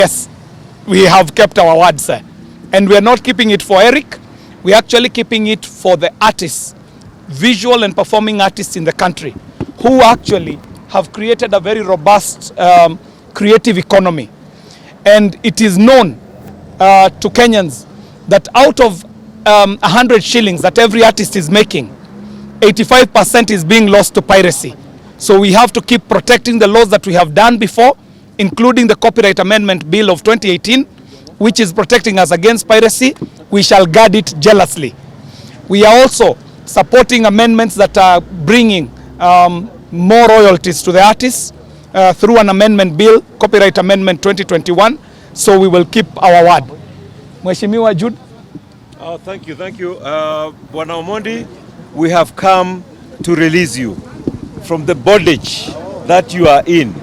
Yes, we have kept our word, sir. And we are not keeping it for Eric. We are actually keeping it for the artists, visual and performing artists in the country, who actually have created a very robust creative economy. And it is known to Kenyans that out of 100 shillings that every artist is making, 85% is being lost to piracy. So we have to keep protecting the laws that we have done before, including the Copyright Amendment Bill of 2018, which is protecting us against piracy. We shall guard it jealously. We are also supporting amendments that are bringing more royalties to the artists through an amendment bill, Copyright Amendment 2021. So we will keep our word. Mheshimiwa Jude. Thank you. Bwana Omondi, we have come to release you from the bondage that you are in.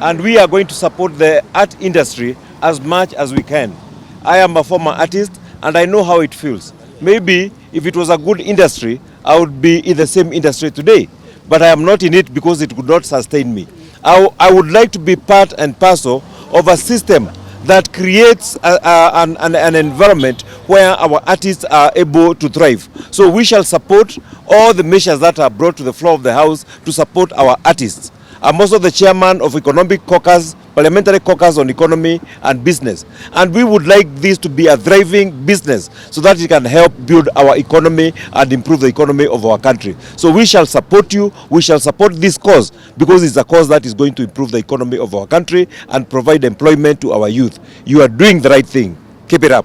And we are going to support the art industry as much as we can. I am a former artist and I know how it feels. Maybe if it was a good industry, I would be in the same industry today. But I am not in it because it could not sustain me. I would like to be part and parcel of a system that creates an environment where our artists are able to thrive. So we shall support all the measures that are brought to the floor of the House to support our artists. I'm also the chairman of Economic Caucus, Parliamentary Caucus on Economy and Business. And we would like this to be a thriving business so that it can help build our economy and improve the economy of our country. So we shall support you, we shall support this cause because it's a cause that is going to improve the economy of our country and provide employment to our youth. You are doing the right thing. Keep it up.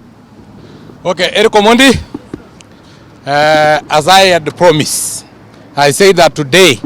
Okay, Eric Omondi, as I had promised, I say that today,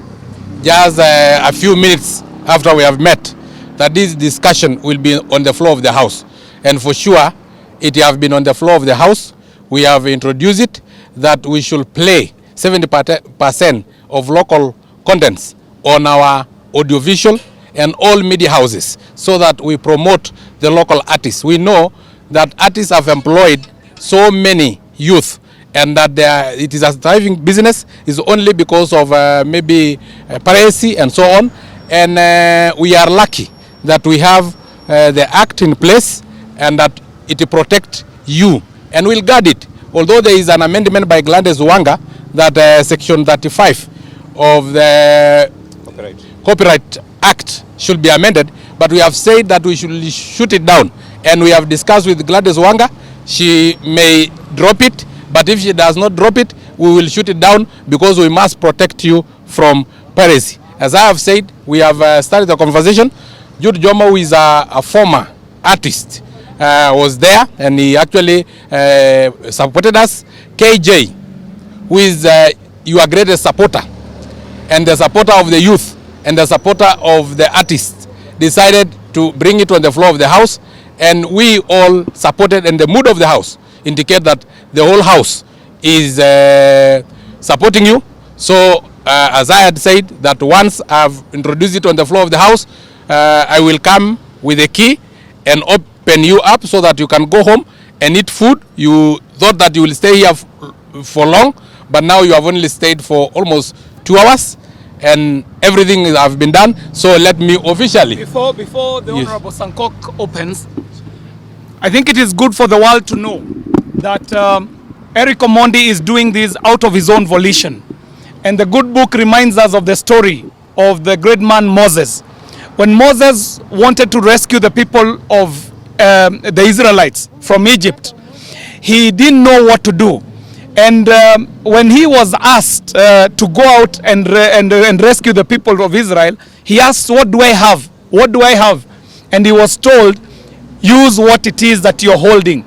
just a few minutes after we have met, that this discussion will be on the floor of the House. And for sure, it has been on the floor of the House. We have introduced it that we should play 70% of local contents on our audiovisual and all media houses so that we promote the local artists. We know that artists have employed so many youth and that it is a thriving business is only because of maybe piracy and so on. And we are lucky that we have the act in place and that it protects you and will guard it. Although there is an amendment by Gladys Wanga that section 35 of the Copyright Act should be amended, but we have said that we should shoot it down. And we have discussed with Gladys Wanga. She may drop it, but if she does not drop it, we will shoot it down because we must protect you from piracy. As I have said, we have started the conversation. Njomo, who is a former artist, was there and he actually supported us. KJ, who is your greatest supporter and the supporter of the youth and the supporter of the artists, decided to bring it on the floor of the House, and we all supported, and the mood of the House indicate that the whole House is supporting you. So as I had said, that once I've introduced it on the floor of the House, I will come with a key and open you up so that you can go home and eat food. You thought that you will stay here for long, but now you have only stayed for almost 2 hours and everything has been done. So let me officially... Before the Honorable Sankok opens, I think it is good for the world to know that Eric Omondi is doing this out of his own volition. And the good book reminds us of the story of the great man Moses. When Moses wanted to rescue the people of the Israelites from Egypt, he didn't know what to do. And when he was asked to go out and rescue the people of Israel, he asked, what do I have? What do I have? And he was told, use what it is that you're holding.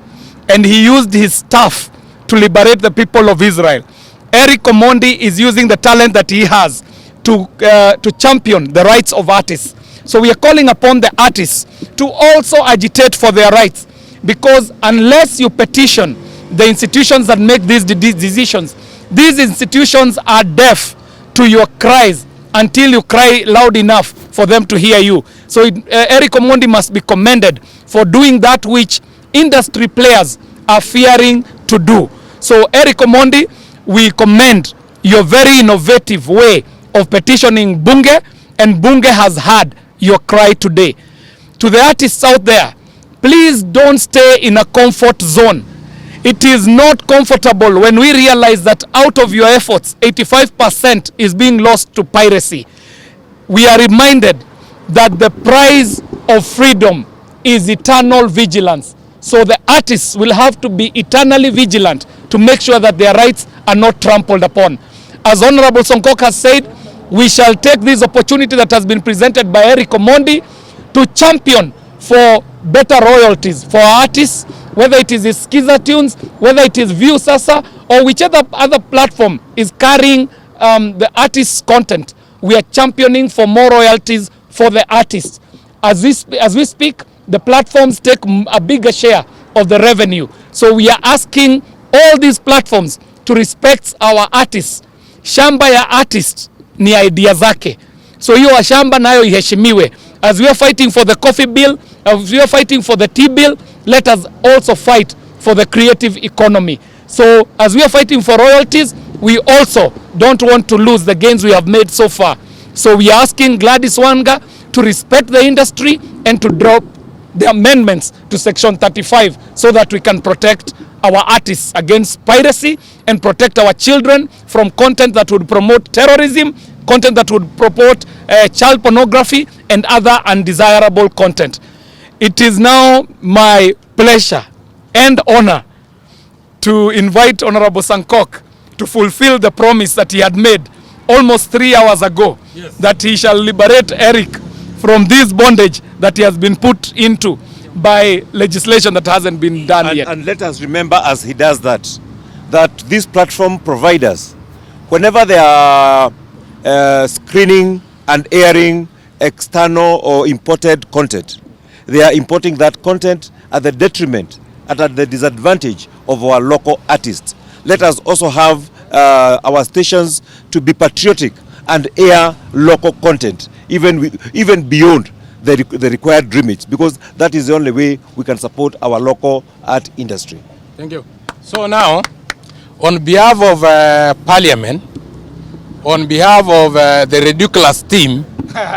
And he used his staff to liberate the people of Israel. Eric Omondi is using the talent that he has to champion the rights of artists. So we are calling upon the artists to also agitate for their rights, because unless you petition the institutions that make these decisions, these institutions are deaf to your cries until you cry loud enough for them to hear you. So Eric Omondi must be commended for doing that which industry players are fearing to do. So Eric Omondi, we commend your very innovative way of petitioning Bunge, and Bunge has heard your cry today. To the artists out there, please don't stay in a comfort zone. It is not comfortable when we realize that out of your efforts, 85% is being lost to piracy. We are reminded that the price of freedom is eternal vigilance. So the artists will have to be eternally vigilant to make sure that their rights are not trampled upon. As Honorable Sankok has said, we shall take this opportunity that has been presented by Eric Omondi to champion for better royalties for our artists, whether it is Skiza Tunes, whether it is View Sasa, or whichever other platform is carrying the artist's content. We are championing for more royalties for the artists. As we speak, the platforms take a bigger share of the revenue. So we are asking all these platforms to respect our artists. Shamba ya artist ni idea zake. So hiyo shamba nayo iheshimiwe. As we are fighting for the coffee bill, as we are fighting for the tea bill, let us also fight for the creative economy. So as we are fighting for royalties, we also don't want to lose the gains we have made so far. So we are asking Gladys Wanga to respect the industry and to drop the amendments to Section 35 so that we can protect our artists against piracy and protect our children from content that would promote terrorism, content that would promote child pornography and other undesirable content. It is now my pleasure and honor to invite Honorable Sankok to fulfill the promise that he had made almost 3 hours ago, yes, that he shall liberate Eric from this bondage that he has been put into by legislation that hasn't been done yet. And let us remember as he does that these platform providers, whenever they are screening and airing external or imported content, they are importing that content at the detriment, at the disadvantage of our local artists. Let us also have our stations to be patriotic and air local content, even beyond the required remits, because that is the only way we can support our local art industry. Thank you. So now, on behalf of Parliament, on behalf of the ridiculous team,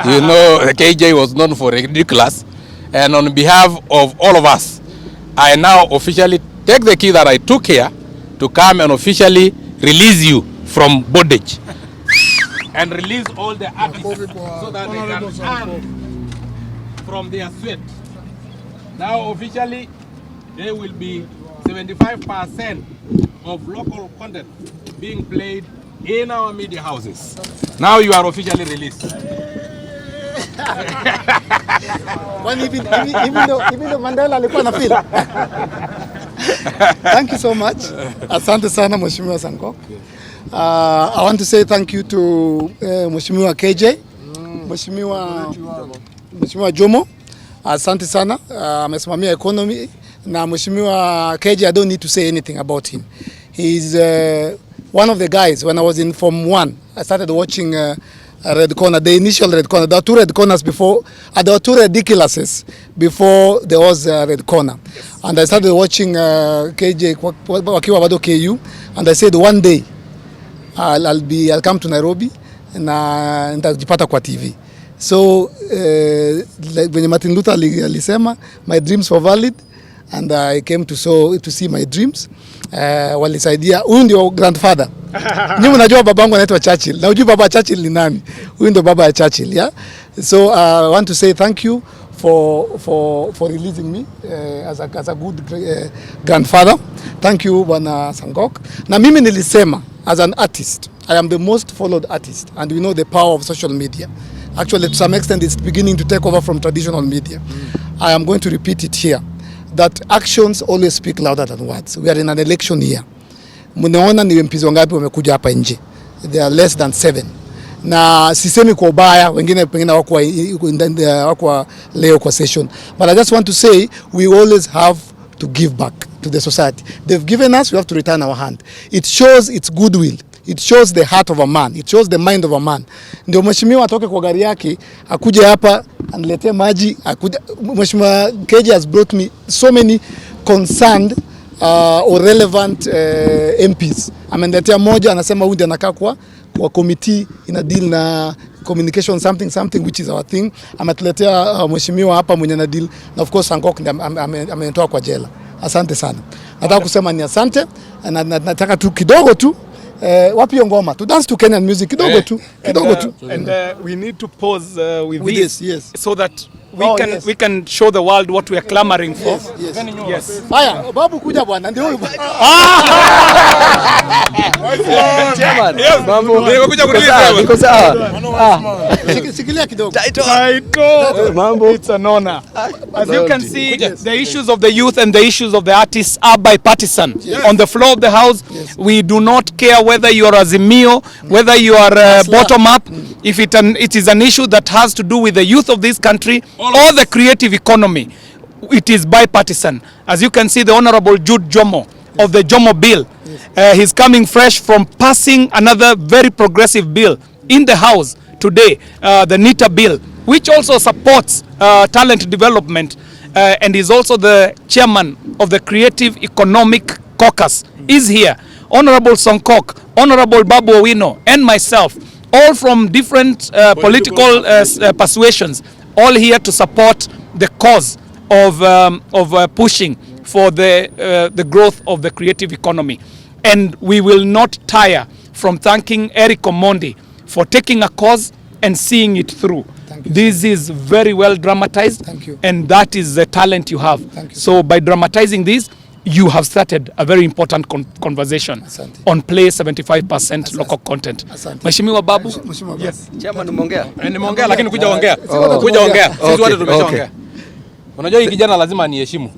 you know, KJ was known for ridiculous, and on behalf of all of us, I now officially take the key that I took here to come and officially release you from bondage and release all the artists so that they can earn from their sweat. Now officially there will be 75% of local content being played in our media houses. Now you are officially released. Even though Mandela alikuwa na feel. Thank you so much. Asante sana Mheshimiwa Sankok. I want to say thank you to Mheshimiwa KJ, Mheshimiwa Njomo. Asante sana. Amesimamia economy, na Mheshimiwa KJ, I don't need to say anything about him. He's one of the guys. When I was in Form 1, I started watching Red Corner, the initial Red Corner. There were 2 Red Corners before, there were 2 ridiculouses before there was Red Corner. Yes. And I started watching KJ wakiwa bado KU, and I said one day I'll come to Nairobi na nitajipata kwa TV. So when Martin Luther alisema, my dreams were valid, and I came to see my dreams. Walisaidia. Huyu ndio grandfather. Nyinyi mnajua babangu anaitwa Churchill. Na unajua baba Churchill ni nani? Huyu ndio baba ya Churchill, yeah? So I want to say thank you for releasing me as a good grandfather. Thank you Bwana Sankok. Na mimi nilisema as an artist, I am the most followed artist, and we know the power of social media. Actually, to some extent, it's beginning to take over from traditional media. I am going to repeat it here, that actions always speak louder than words. We are in an election year. Mnaona ni MPs wangapi wamekuja hapa nje? They are less than 7. Na sisemi kwa ubaya, wengine pengine wako leo kwa session. But I just want to say, we always have to give back to the society. They've given us, we have to return our hand. It shows its goodwill. It shows the heart of a man. It shows the mind of a man. Ndio mheshimiwa atoke kwa gari yake, akuje hapa aniletee maji. Mheshimiwa KJ has brought me so many concerned or relevant MPs. Ameniletea moja, anasema huyu ndiye anakaa kwa committee ina deal na communication something which is our thing. Ametuletea mheshimiwa hapa mwenye na deal na of course Sankok ametoa kwa jela. Asante sana. Nataka kusema ni asante na nataka tu kidogo tu wapi hiyo ngoma to dance to Kenyan music kidogo tu and we need to pause with this yes. so that we can show the world what we are clamoring for. Yes. Haya, Babu kuja bwana ndio huyu. Mambo nimekuja kuuliza Niko sawa. Sikilia kidogo. Mambo, it's an honor. As you can see, the issues of the youth and the issues of the artists are bipartisan. On the floor of the house, we do not care whether you are Azimio, whether you are bottom up. If it is an issue that has to do with the youth of this country or the creative economy, it is bipartisan. As you can see, the Honorable Njomo of the Njomo bill, he's coming fresh from passing another very progressive bill in the House today, the NITA bill, which also supports talent development, and is also the chairman of the Creative Economic Caucus, is here. Honorable Sankok, Honorable Babu Owino, and myself, all from different political persuasions, all here to support the cause of pushing for the growth of the creative economy. And we will not tire from thanking Eric Omondi for taking a cause and seeing it through. This is very well dramatized. Thank you. And that is the talent you have. Thank you. So by dramatizing this, you have started a very important conversation on Play 75% local content. Mheshimiwa Babu. Yes. Chama nimeongea. Nimeongea lakini kuja ongea. Kuja ongea. Sisi wote tumeshaongea. Unajua hii kijana lazima niheshimu.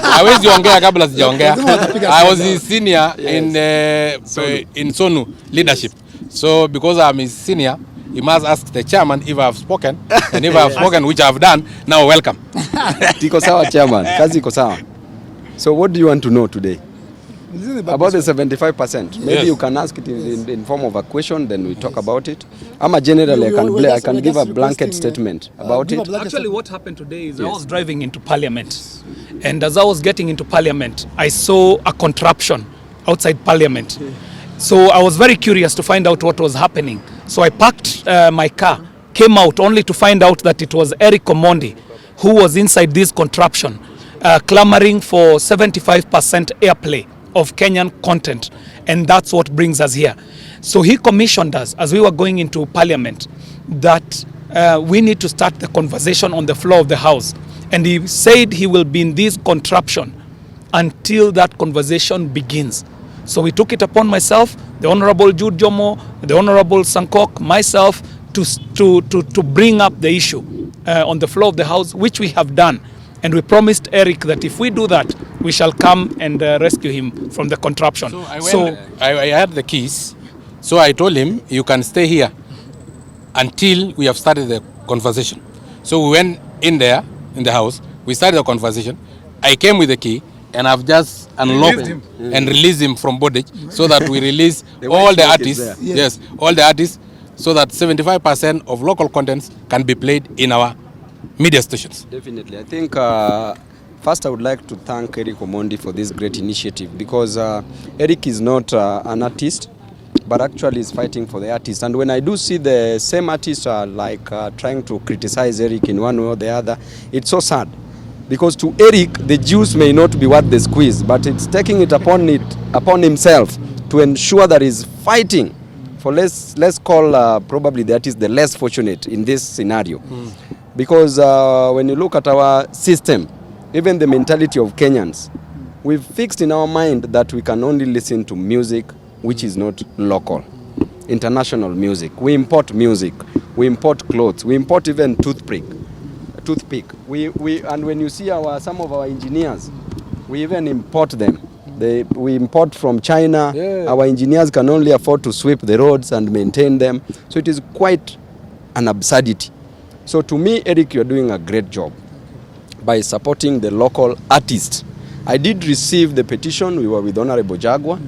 Hawezi ongea kabla sijaongea. I was his senior in Sonu leadership. So because I'm his senior, he must ask the chairman if I have spoken, and if I have spoken, which I have done, now welcome. Tiko sawa chairman, kazi iko sawa. So what do you want to know today? About the 75%. Maybe you can ask it in form of a question, then we talk about it. I'm a general, I can give a blanket statement about it. Actually, what happened today is I was driving into Parliament, and as I was getting into Parliament, I saw a contraption outside Parliament. So I was very curious to find out what was happening. So I parked my car, came out only to find out that it was Eric Omondi who was inside this contraption, clamoring for 75% airplay of Kenyan content, and that's what brings us here. So he commissioned us as we were going into Parliament that we need to start the conversation on the floor of the House, and he said he will be in this contraption until that conversation begins. So we took it upon myself, the Honorable Njomo, the Honorable Sankok, myself, to bring up the issue on the floor of the House, which we have done. And we promised Eric that if we do that, we shall come and rescue him from the contraption. So I had the keys. So I told him, you can stay here until we have started the conversation. So we went in there, in the house. We started the conversation. I came with the key, and I've just unlocked him and released him from bondage, so that we release all the artists. Yes, all the artists, so that 75% of local contents can be played in our media stations. Definitely. I think first I would like to thank Eric Omondi for this great initiative, because Eric is not an artist, but actually is fighting for the artist. And when I do see the same artists trying to criticize Eric in one way or the other, it's so sad. Because to Eric, the juice may not be what they squeeze, but it's taking it upon himself to ensure that he's fighting for let's call probably the artist the less fortunate in this scenario. Because when you look at our system, even the mentality of Kenyans, we've fixed in our mind that we can only listen to music which is not local, international music. We import music, we import clothes, we import even toothpick. And when you see some of our engineers, we even import them. We import from China. Yeah. Our engineers can only afford to sweep the roads and maintain them. So it is quite an absurdity. So to me, Eric, you're doing a great job by supporting the local artists. I did receive the petition. We were with Honorable Jagwa,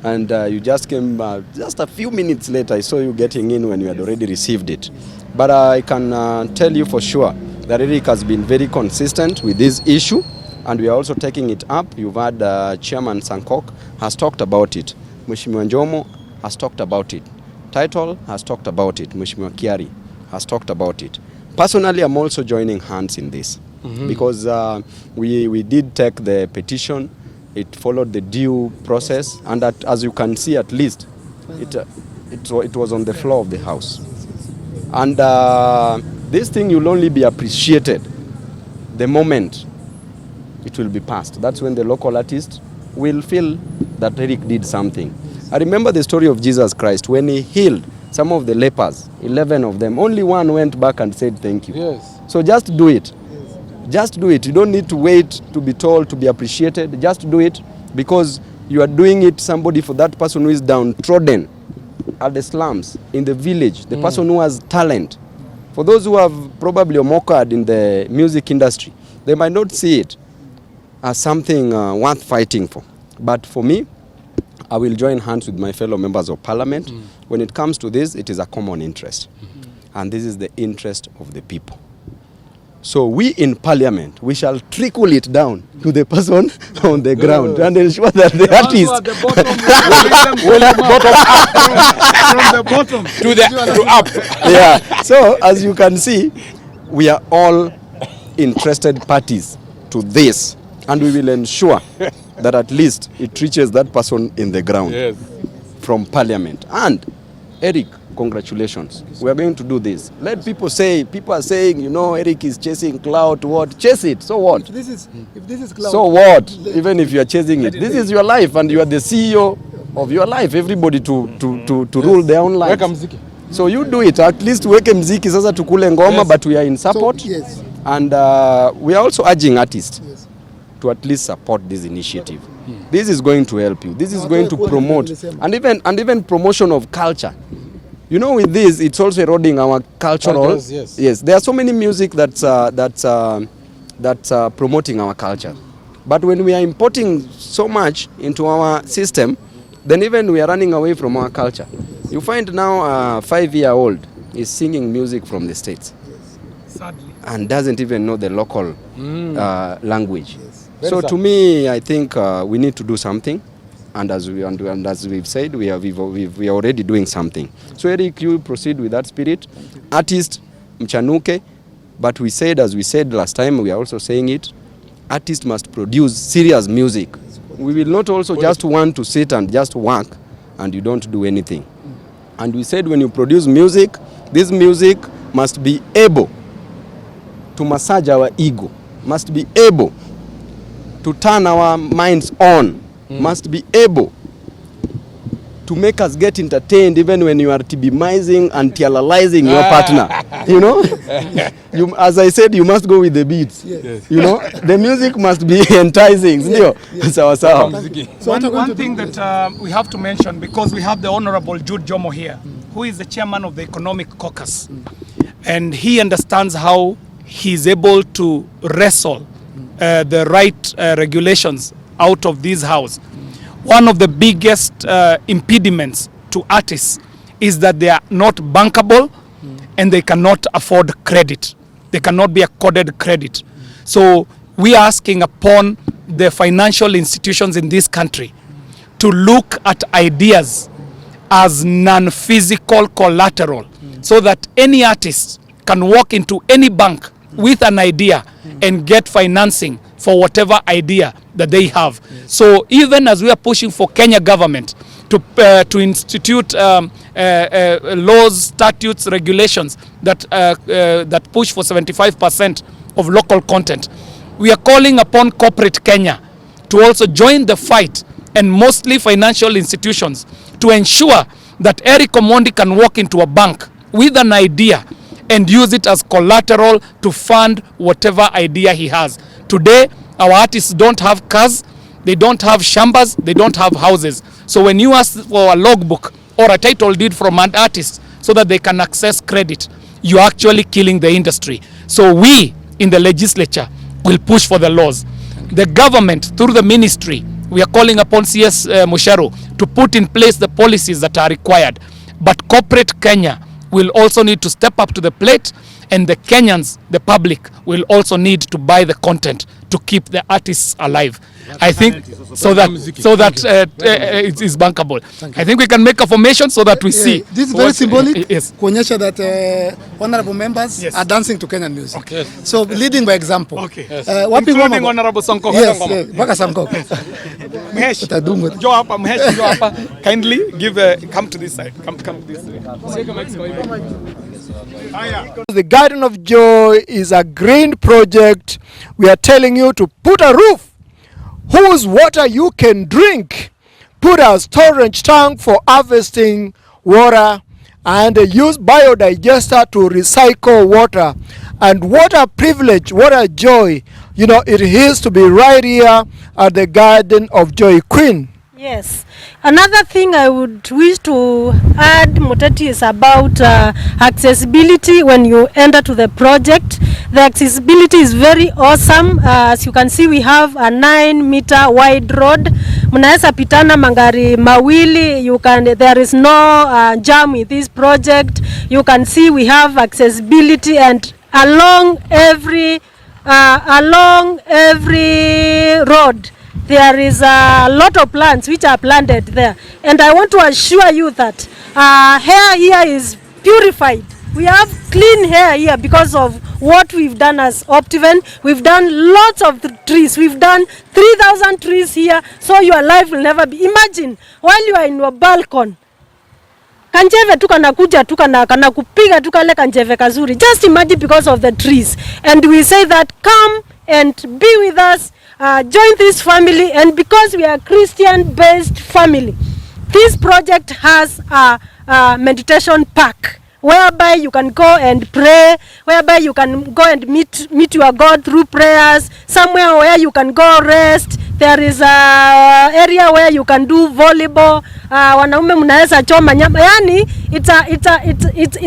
and you just came just a few minutes later. I saw you getting in when you had already received it. But I can tell you for sure that Eric has been very consistent with this issue, and we are also taking it up. You've had Chairman Sankok has talked about it. Mheshimiwa Njomo has talked about it. Title has talked about it. Mheshimiwa Kiari has talked about it. Personally, I'm also joining hands in this because we did take the petition. It followed the due process, and that, as you can see, at least it was on the floor of the House. And this thing will only be appreciated the moment it will be passed. That's when the local artist will feel that Eric did something. I remember the story of Jesus Christ when he healed some of the lepers, 11 of them. Only one went back and said thank you. Yes. So just do it. Just do it. You don't need to wait to be told, to be appreciated. Just do it because you are doing it somebody for that person who is downtrodden at the slums, in the village, the person who has talent. For those who have probably mocked in the music industry, they might not see it as something worth fighting for. But for me, I will join hands with my fellow members of parliament. When it comes to this, it is a common interest. And this is the interest of the people. So we in parliament, we shall trickle it down to the person on the ground and ensure that the artist From the bottom. To up. yeah. So as you can see, we are all interested parties to this, and we will ensure that at least it reaches that person in the ground from parliament. And Eric, congratulations. We are going to do this. Let people say, people are saying, you know, Eric is chasing clout. What? Chase it. So what? If this is cloud, So what? Even if you are chasing it. This is your life and you are the CEO of your life. Everybody to rule their own life. So you do it. At least weke mziki sasa tukule ngoma, but we are in support. So, yes. And we are also urging artists to at least support this initiative. This is going to help you. This is going to promote and even promotion of culture. You know, with this, it's also eroding our cultural. Yes, there are so many music that's promoting our culture. But when we are importing so much into our system, then even we are running away from our culture. You find now a 5-year-old is singing music from the States. Sadly. And doesn't even know the local language. So to me, I think we need to do something. And as we've said, we are already doing something. So Eric, you proceed with that spirit. Artist, mchanuke. But we said, as we said last time, we are also saying it, artists must produce serious music. We will not also just want to sit and just work and you don't do anything. And we said when you produce music, this music must be able to massage our ego, must be able to turn our minds on, must be able to make us get entertained even when you are tibimizing and tealizing your partner. You know, as I said, you must go with the beats. Yes. You know, the music must be enticing. Yes. So one thing that we have to mention, because we have the Honorable Njomo here, who is the chairman of the Economic Caucus, and he understands how he is able to wrestle the right regulations out of this house. One of the biggest impediments to artists is that they are not bankable and they cannot afford credit. They cannot be accorded credit. So we are asking upon the financial institutions in this country to look at ideas as non-physical collateral so that any artist can walk into any bank with an idea and get financing for whatever idea that they have. So even as we are pushing for Kenya government to institute laws, statutes, regulations that push for 75% of local content, we are calling upon corporate Kenya to also join the fight, and mostly financial institutions, to ensure that Eric Omondi can walk into a bank with an idea and use it as collateral to fund whatever idea he has. Today, our artists don't have cars, they don't have shambas, they don't have houses. So when you ask for a logbook or a title deed from an artist so that they can access credit, you're actually killing the industry. So we in the legislature will push for the laws. The government, through the ministry, we are calling upon CS Musharo to put in place the policies that are required. But corporate Kenya will also need to step up to the plate, and the Kenyans, the public, will also need to buy the content to to keep the artists alive. I think so that it is bankable. I think we can make a formation so that we see. This is very symbolic. Yes. Kuonyesha that honorable members are dancing to Kenyan music. Okay. So leading by example. Okay. Yes. Including Honorable Sankok. Yes, mpaka Sankok. Mhesh, kindly give come to this side. Come this way. The Garden of Joy is a green project. We are telling you to put a roof whose water you can drink, put a storage tank for harvesting water, and use biodigester to recycle water. And what a privilege, what a joy, you know, it is to be right here at the Garden of Joy. Queen. Yes. Another thing I would wish to add, Muteti, is about accessibility when you enter to the project. The accessibility is very awesome. As you can see, we have a 9-meter wide road. Mnaweza pitana magari mawili. There is no jam with this project. You can see we have accessibility, and along every road there is a lot of plants which are planted there, and I want to assure you that hair here is purified. We have clean hair here because of what we've done as Optiven. We've done lots of trees. We've done 3,000 trees here, so your life will never be. Imagine while you are in your balcony, kanjeve tu kanakuja tu kana kupiga tu kale kanjeve kazuri. Just imagine, because of the trees. And we say that come and be with us, join this family, and because we are a Christian-based family, this project has a meditation park whereby you can go and pray, whereby you can go and meet your God through prayers, somewhere where you can go rest. There is a area where you can do volleyball. Wanaume mnaweza choma nyama. Yani it's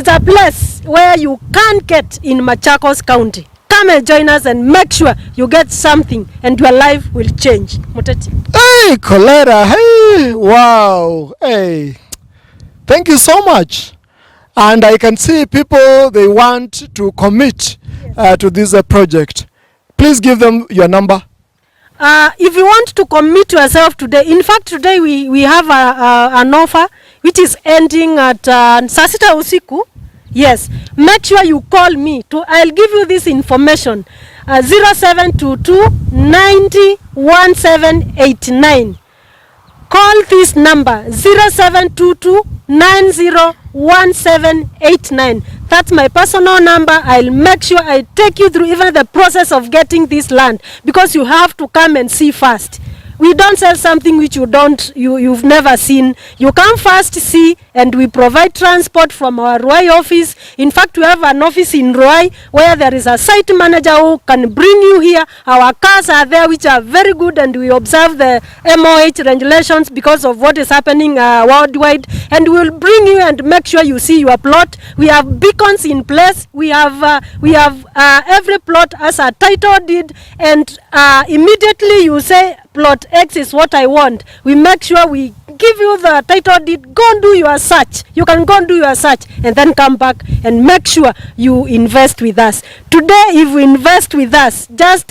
a place where you can't get in Machakos County. Come and join us and make sure you get something and your life will change. Muteti. Hey, Kolera. Hey, wow. Hey, thank you so much. And I can see people, they want to commit to this project. Please give them your number. If you want to commit yourself today, in fact today we have an offer which is ending at saa sita usiku. Yes, make sure you call me. I'll give you this information. 0722 90 1789. Call this number 0722 901789. That's my personal number. I'll make sure I take you through even the process of getting this land, because you have to come and see first. We don't sell something which you've never seen. You come first, see, and we provide transport from our Ruai office. In fact, we have an office in Ruai where there is a site manager who can bring you here. Our cars are there which are very good, and we observe the MOH regulations because of what is happening worldwide. And we will bring you and make sure you see your plot. We have beacons in place. We have every plot as a title deed, and immediately you say, plot X is what I want. We make sure we give you the title deed. Go and do your search. You can go and do your search and then come back and make sure you invest with us. Today, if you invest with us, just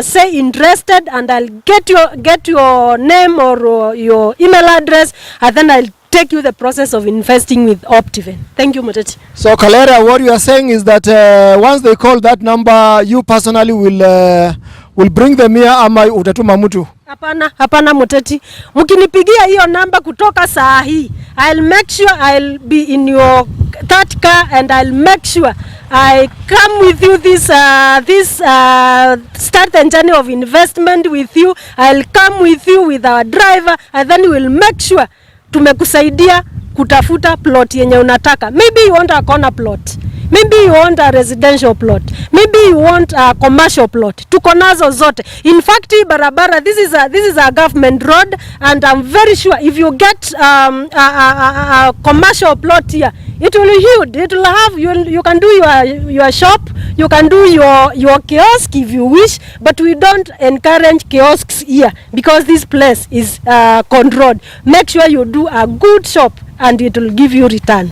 say interested, and I'll get your name or your email address, and then I'll take you the process of investing with Optiven. Thank you, Muteti. So, Kalera, what you are saying is that once they call that number, you personally will bring them here, ama utatuma mtu? Hapana Muteti. Mkinipigia hiyo namba kutoka saa hii, I'll make sure I'll be in your that car, and I'll make sure I come with you start the journey of investment with you. I'll come with you with our driver, and then we'll make sure tumekusaidia kutafuta plot yenye unataka. Maybe you want a corner plot. Maybe you want a residential plot. Maybe you want a commercial plot. Tuko nazo zote. In fact, barabara, this is a government road, and I'm very sure if you get a commercial plot here, it will be huge. It will have you can do your shop, you can do your kiosk if you wish, but we don't encourage kiosks here because this place is controlled. Make sure you do a good shop, and it will give you return.